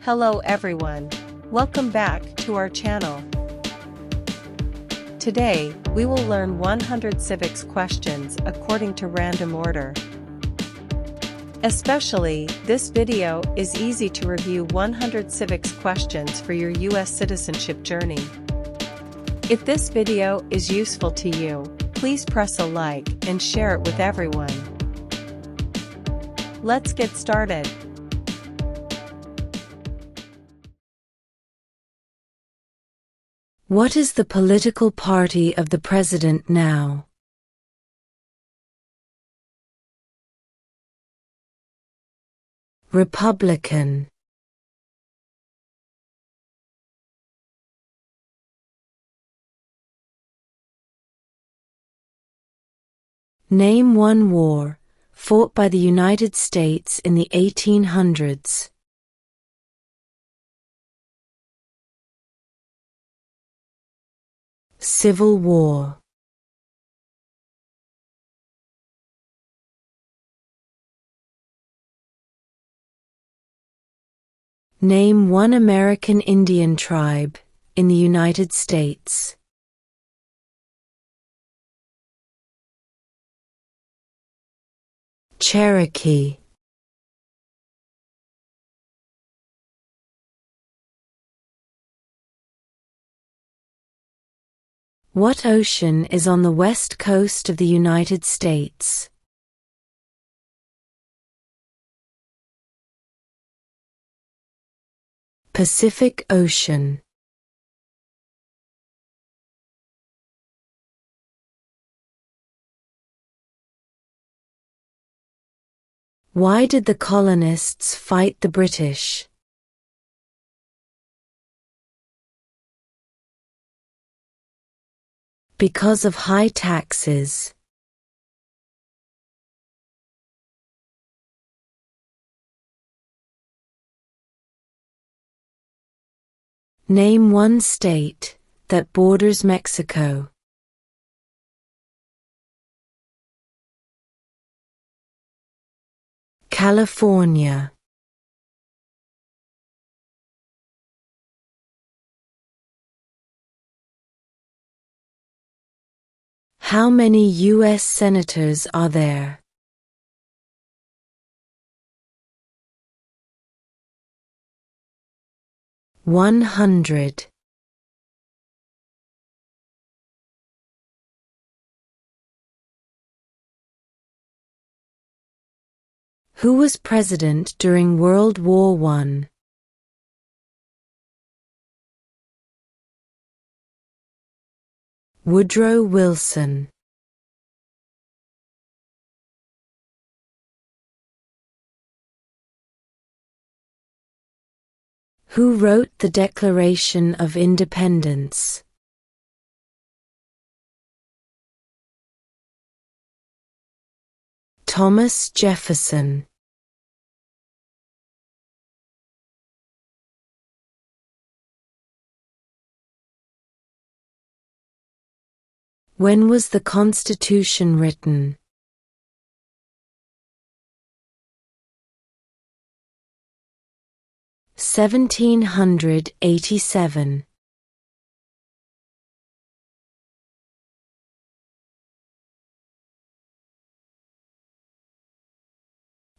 Hello everyone. Welcome back to our channel. Today, we will learn 100 civics questions according to random order. Especially, this video is easy to review 100 civics questions for your US citizenship journey. If this video is useful to you, please press a like and share it with everyone. Let's get started. What is the political party of the president now? Republican. Name one war fought by the United States in the 1800s. Civil War. Name one American Indian tribe in the United States. Cherokee. What ocean is on the west coast of the United States? Pacific Ocean. Why did the colonists fight the British? Because of high taxes. Name one state that borders Mexico. California. How many U.S. senators are there? $100. Who was president during World War I? Woodrow Wilson. Who wrote the Declaration of Independence? Thomas Jefferson. When was the Constitution written? (1787).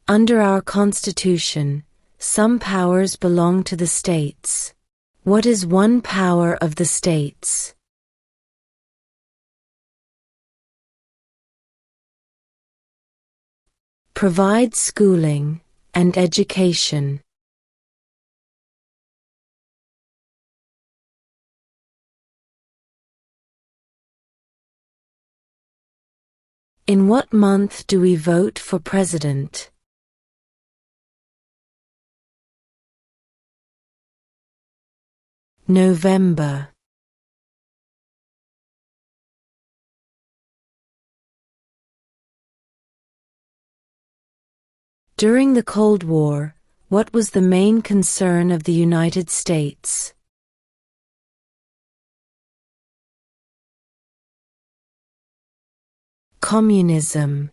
Under our Constitution, some powers belong to the states. What is one power of the states? Provide schooling and education. In what month do we vote for president? November. During the Cold War, what was the main concern of the United States? Communism.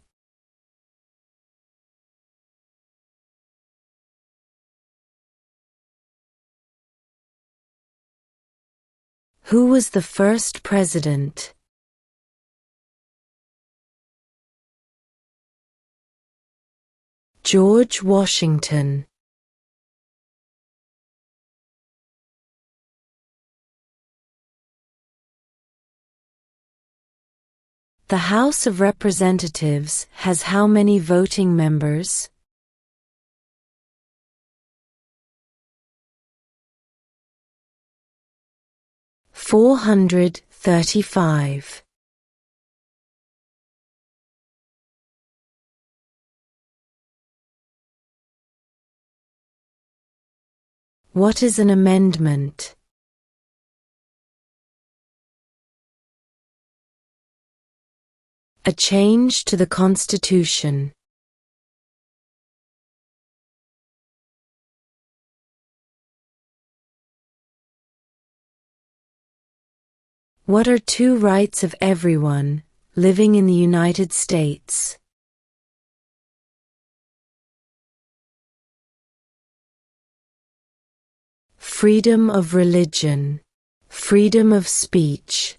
Who was the first president? George Washington. The House of Representatives has how many voting members? 435. What is an amendment? A change to the Constitution. What are two rights of everyone living in the United States? Freedom of religion, freedom of speech.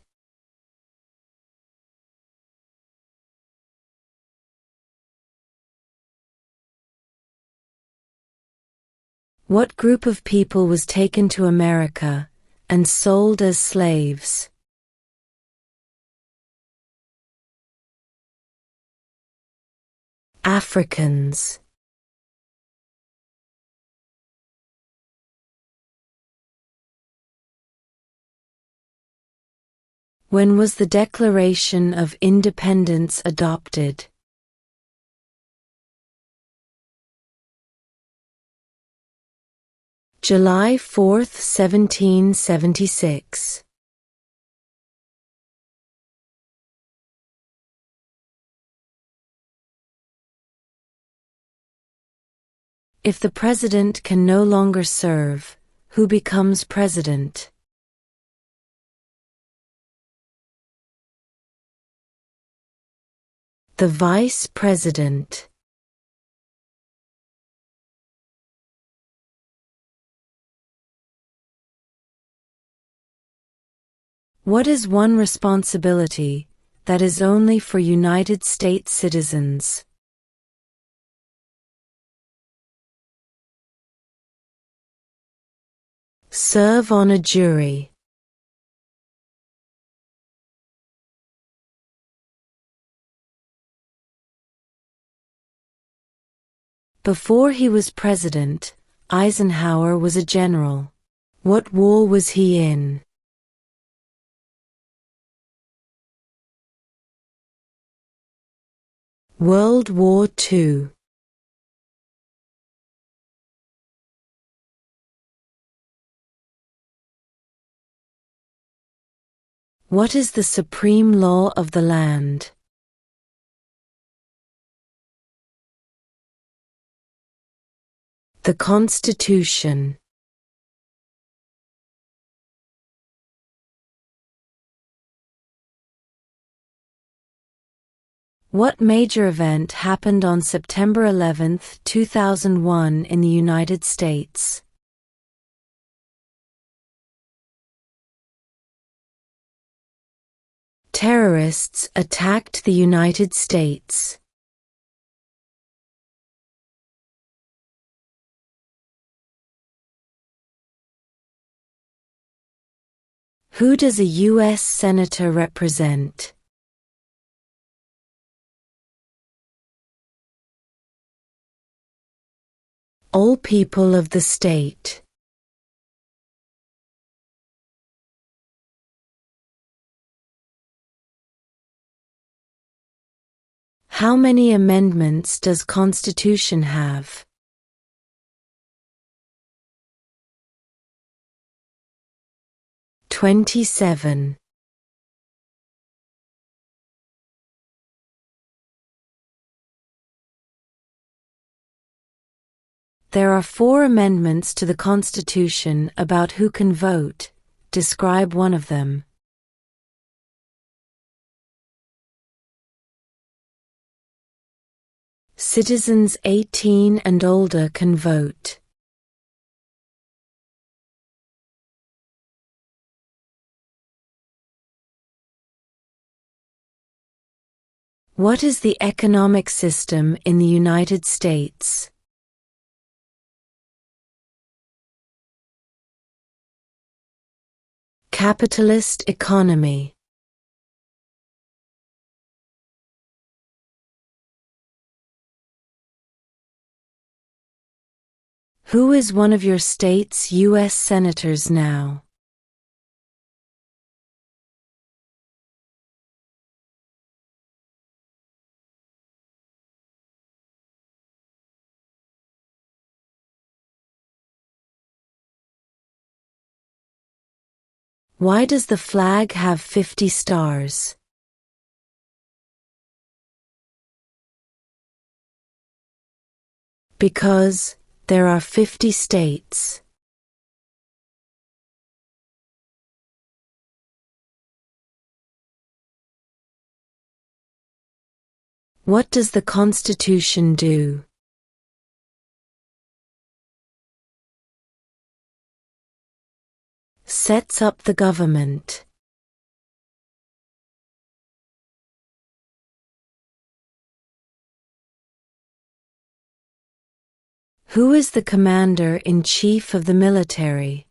What group of people was taken to America and sold as slaves? Africans. When was the Declaration of Independence adopted? July 4, 1776. If the president can no longer serve, who becomes president? The vice president. What is one responsibility that is only for United States citizens? Serve on a jury. Before he was president, Eisenhower was a general. What war was he in? World War II. What is the supreme law of the land? The Constitution. What major event happened on September 11, 2001 in the United States? Terrorists attacked the United States. Who does a U.S. Senator represent? All people of the state. How many amendments does Constitution have? 27. There are 4 amendments to the Constitution about who can vote. Describe one of them. Citizens 18 and older can vote. What is the economic system in the United States? Capitalist economy. Who is one of your state's U.S. senators now? Why does the flag have 50 stars? Because there are 50 states. What does the Constitution do? Sets up the government. Who is the commander-in-chief of the military?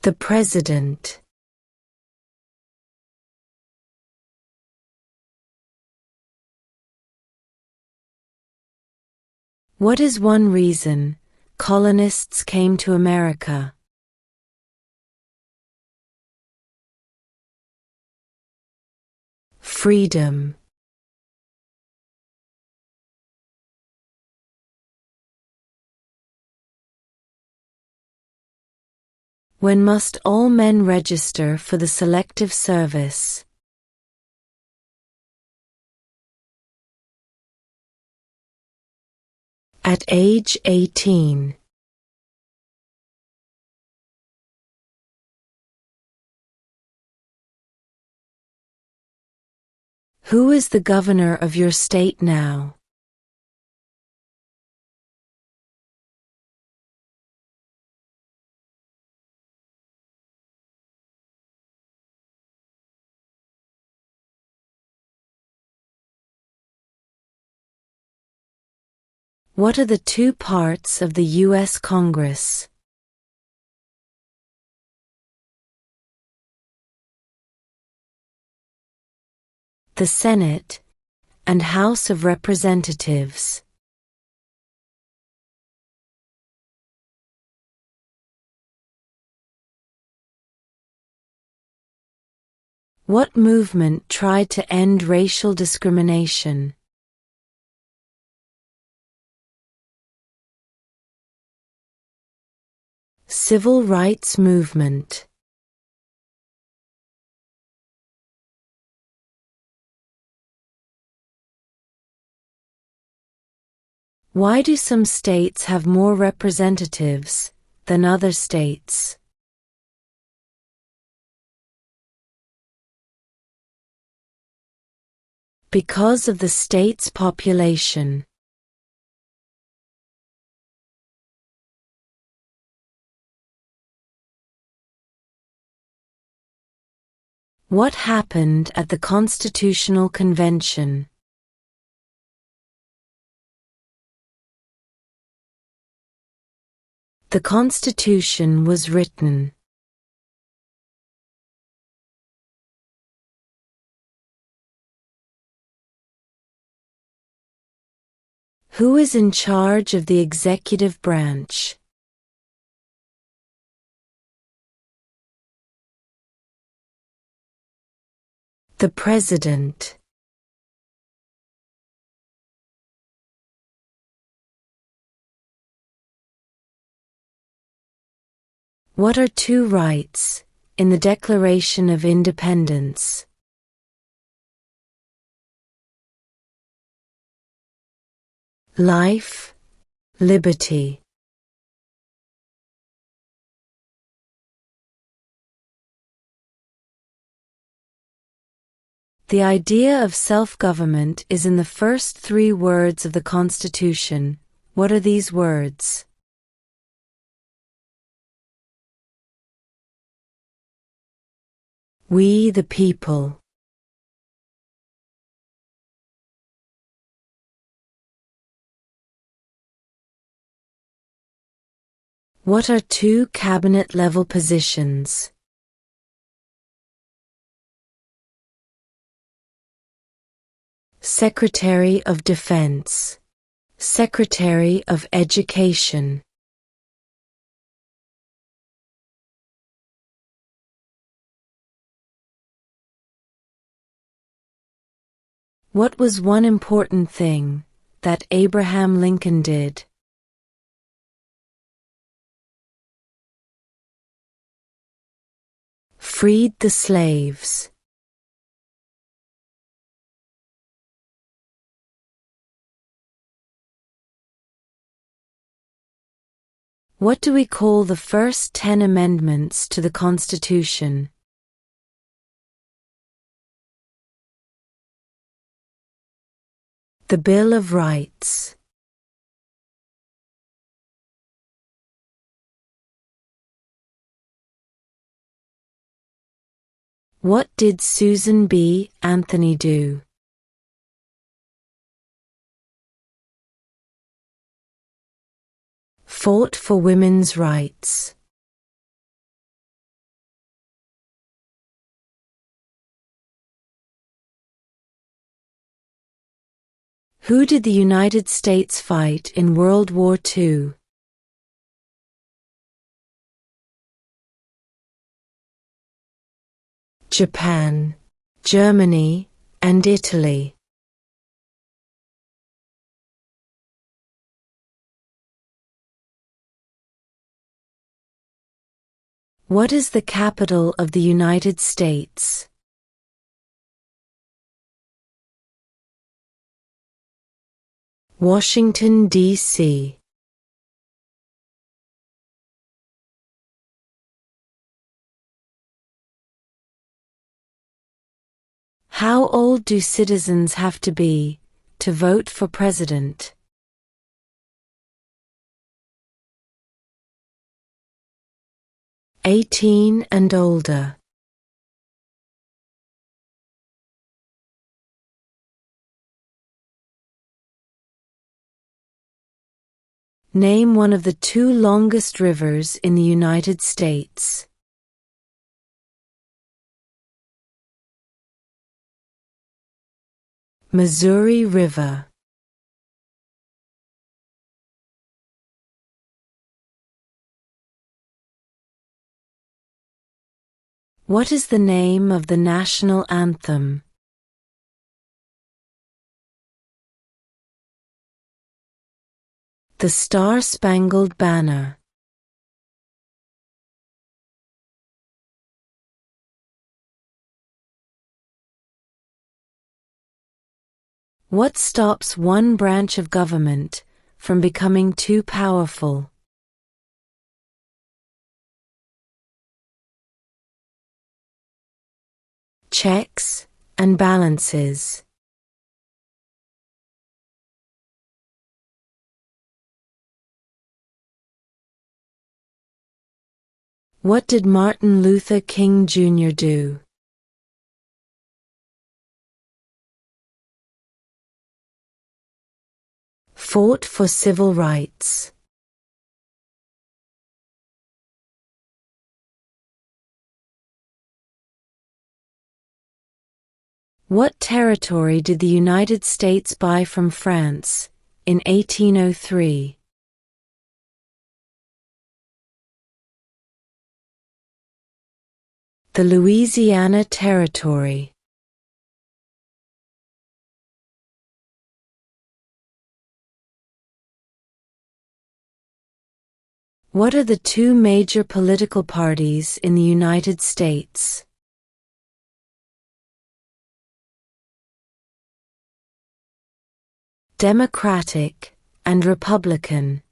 The president. What is one reason colonists came to America? Freedom. When must all men register for the Selective Service? At age 18. Who is the governor of your state now? What are the two parts of the U.S. Congress? The Senate and House of Representatives. What movement tried to end racial discrimination? Civil rights movement. Why do some states have more representatives than other states? Because of the state's population. What happened at the Constitutional Convention? The Constitution was written. Who is in charge of the executive branch? The President. What are two rights in the Declaration of Independence? Life, liberty. The idea of self-government is in the first three words of the Constitution. What are these words? We the people. What are two cabinet-level positions? Secretary of Defense. Secretary of Education. What was one important thing that Abraham Lincoln did? Freed the slaves. What do we call the first 10 amendments to the Constitution? The Bill of Rights. What did Susan B. Anthony do? Fought for women's rights. Who did the United States fight in World War II? Japan, Germany, and Italy. What is the capital of the United States? Washington, D.C. How old do citizens have to be to vote for president? 18 and older. Name one of the two longest rivers in the United States. Missouri River. What is the name of the national anthem? The Star-Spangled Banner. What stops one branch of government from becoming too powerful? Checks and balances. What did Martin Luther King Jr. do? Fought for civil rights. What territory did the United States buy from France in 1803? The Louisiana Territory. What are the two major political parties in the United States? Democratic and Republican.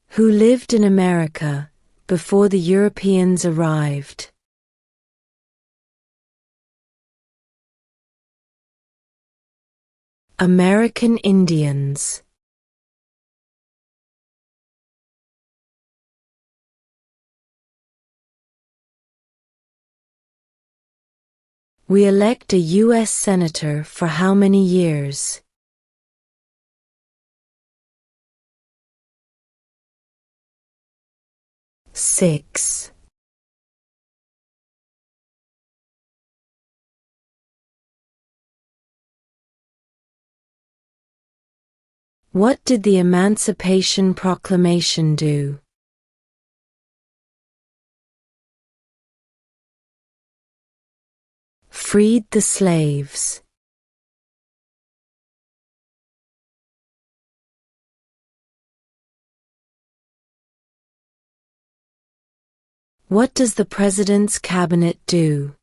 Who lived in America before the Europeans arrived? American Indians. We elect a U.S. Senator for how many years? 6. What did the Emancipation Proclamation do? Freed the slaves. What does the President's Cabinet do?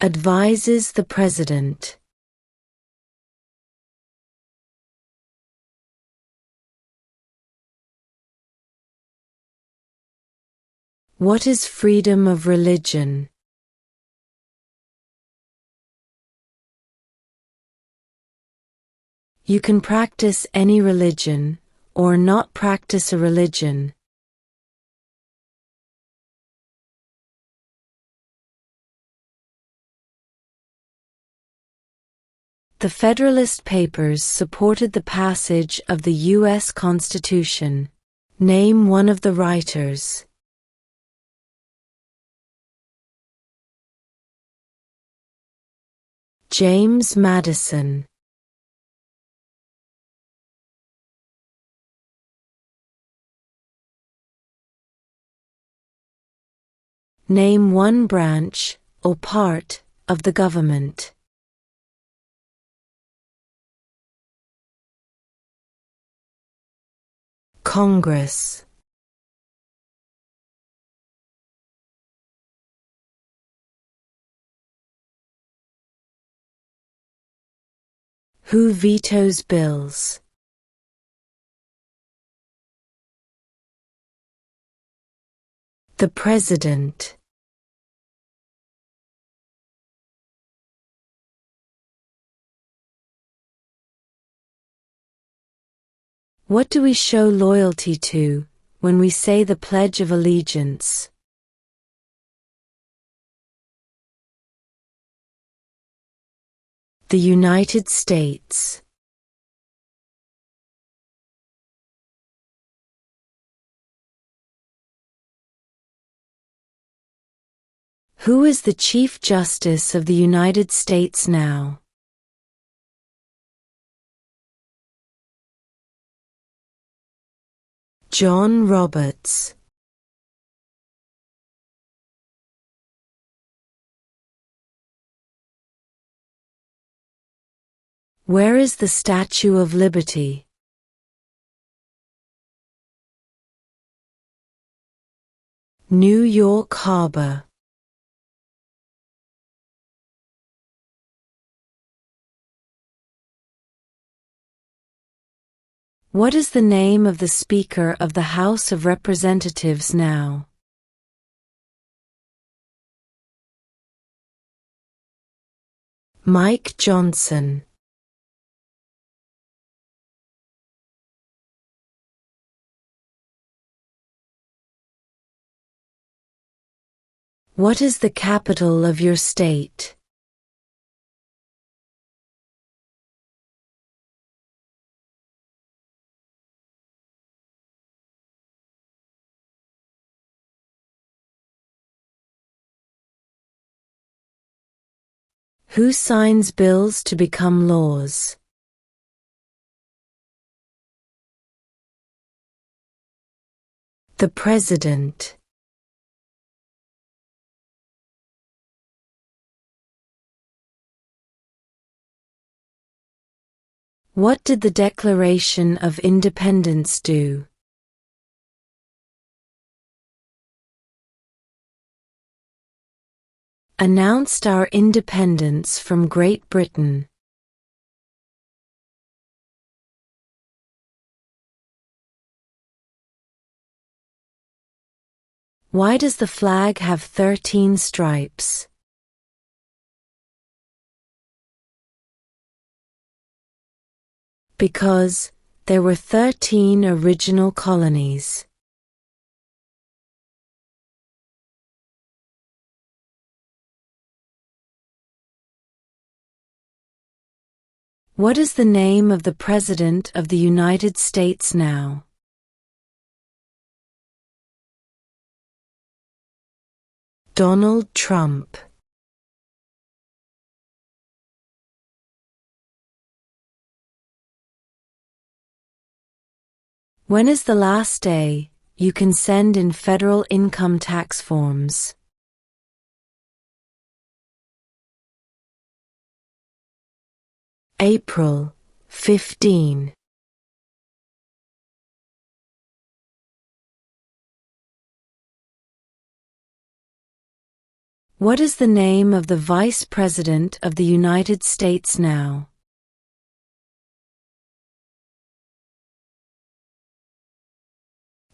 Advises the President. What is freedom of religion? You can practice any religion, or not practice a religion. The Federalist Papers supported the passage of the U.S. Constitution. Name one of the writers. James Madison. Name one branch, or part, of the government. Congress. Who vetoes bills? The President. What do we show loyalty to when we say the Pledge of Allegiance? The United States. Who is the Chief Justice of the United States now? John Roberts. Where is the Statue of Liberty? New York Harbor. What is the name of the Speaker of the House of Representatives now? Mike Johnson. What is the capital of your state? Who signs bills to become laws? The President. What did the Declaration of Independence do? Announced our independence from Great Britain. Why does the flag have 13 stripes? Because there were 13 original colonies. What is the name of the President of the United States now? Donald Trump. When is the last day you can send in federal income tax forms? April 15. What is the name of the Vice President of the United States now?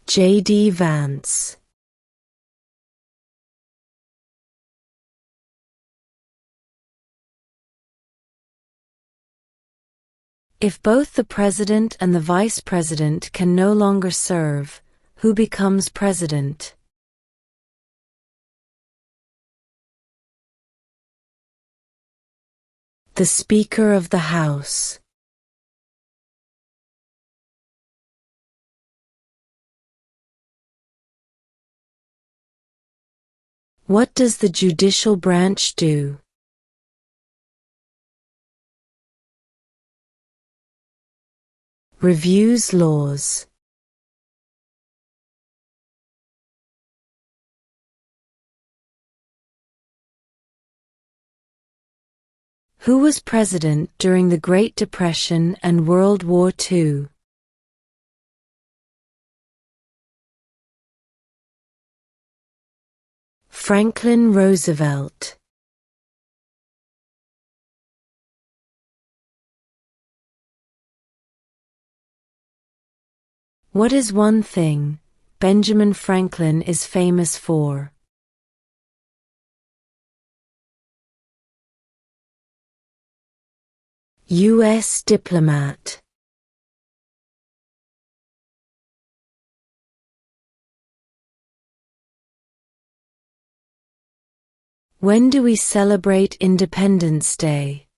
J.D. Vance. If both the President and the Vice President can no longer serve, who becomes President? The Speaker of the House. What does the judicial branch do? Reviews laws. Who was president during the Great Depression and World War II? Franklin Roosevelt. What is one thing Benjamin Franklin is famous for? U.S. diplomat. When do we celebrate Independence Day?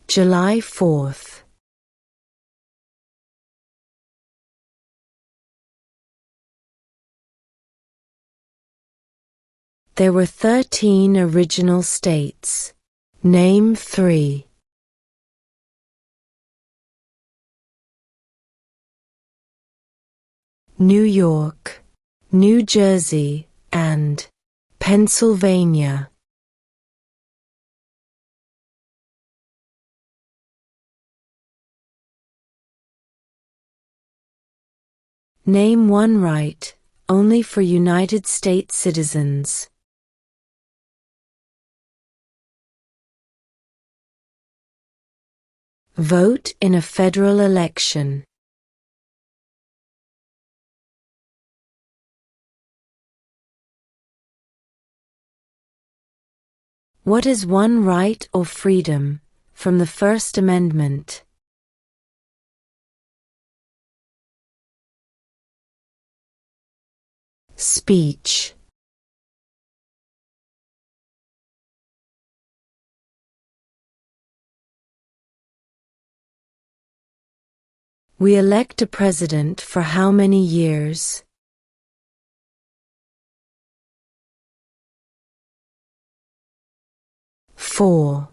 July 4th. There were 13 original states. Name 3. New York, New Jersey, and Pennsylvania. Name one right only for United States citizens. Vote in a federal election. What is one right or freedom from the First Amendment? Speech. We elect a president for how many years? Four.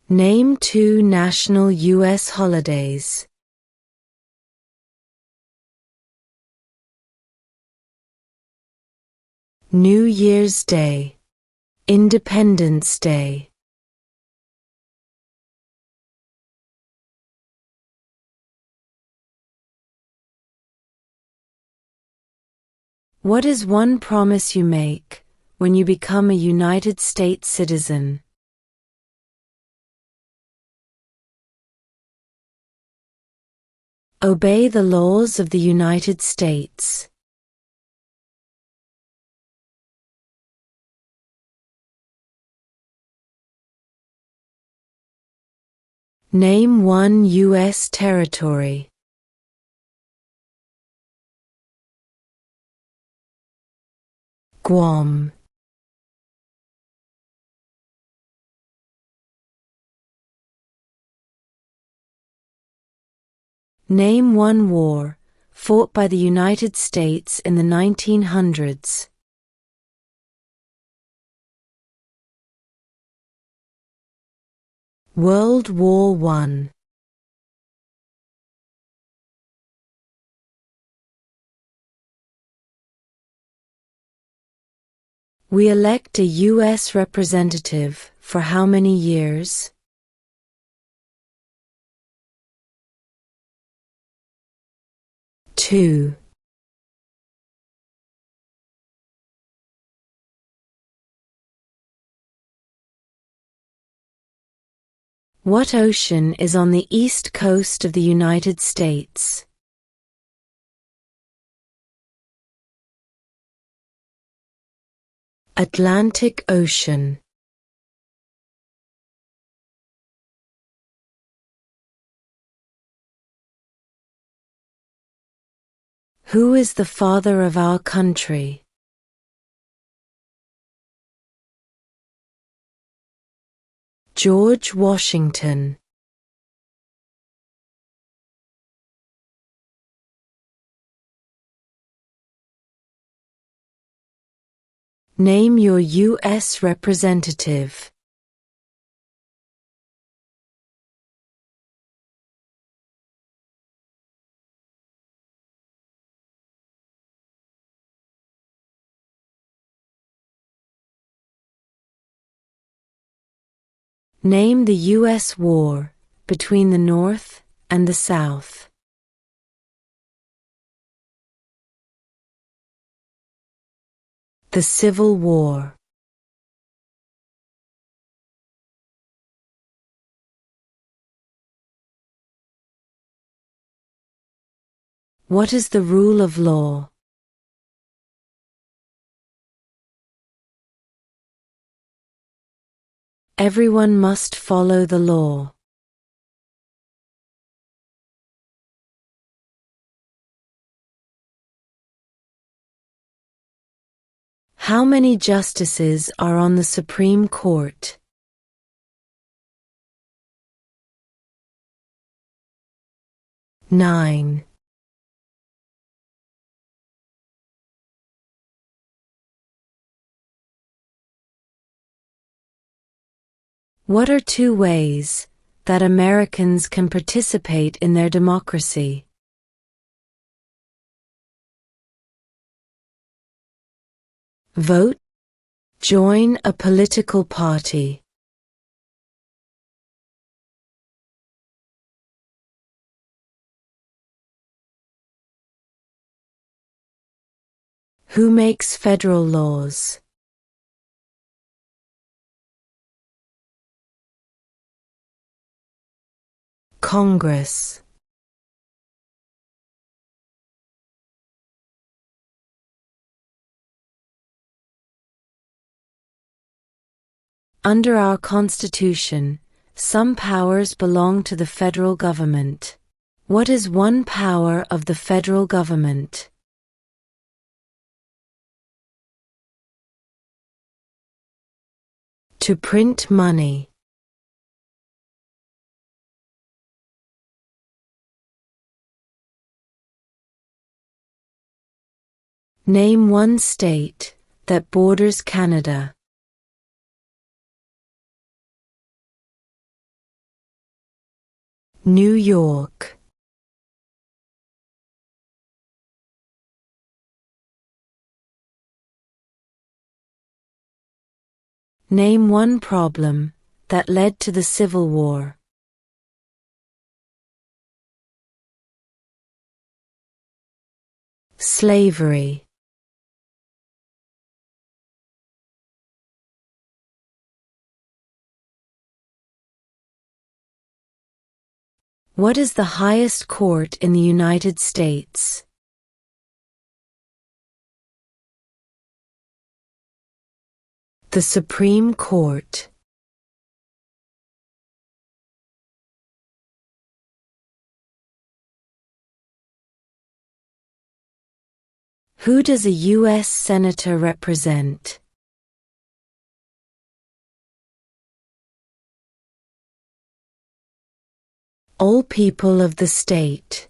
Name 2 national U.S. holidays. New Year's Day. Independence Day. What is one promise you make when you become a United States citizen? Obey the laws of the United States. Name one U.S. territory. Guam. Name one war fought by the United States in the 1900s. World War I. We elect a U.S. representative for how many years? Two. What ocean is on the east coast of the United States? Atlantic Ocean. Who is the father of our country? George Washington. Name your U.S. representative. Name the U.S. war between the North and the South. The Civil War. What is the rule of law? Everyone must follow the law. How many justices are on the Supreme Court? 9. What are two ways that Americans can participate in their democracy? Vote. Join a political party. Who makes federal laws? Congress. Under our Constitution, some powers belong to the federal government. What is one power of the federal government? To print money. Name one state that borders Canada. New York. Name one problem that led to the Civil War. Slavery. What is the highest court in the United States? The Supreme Court. Who does a U.S. Senator represent? All people of the state.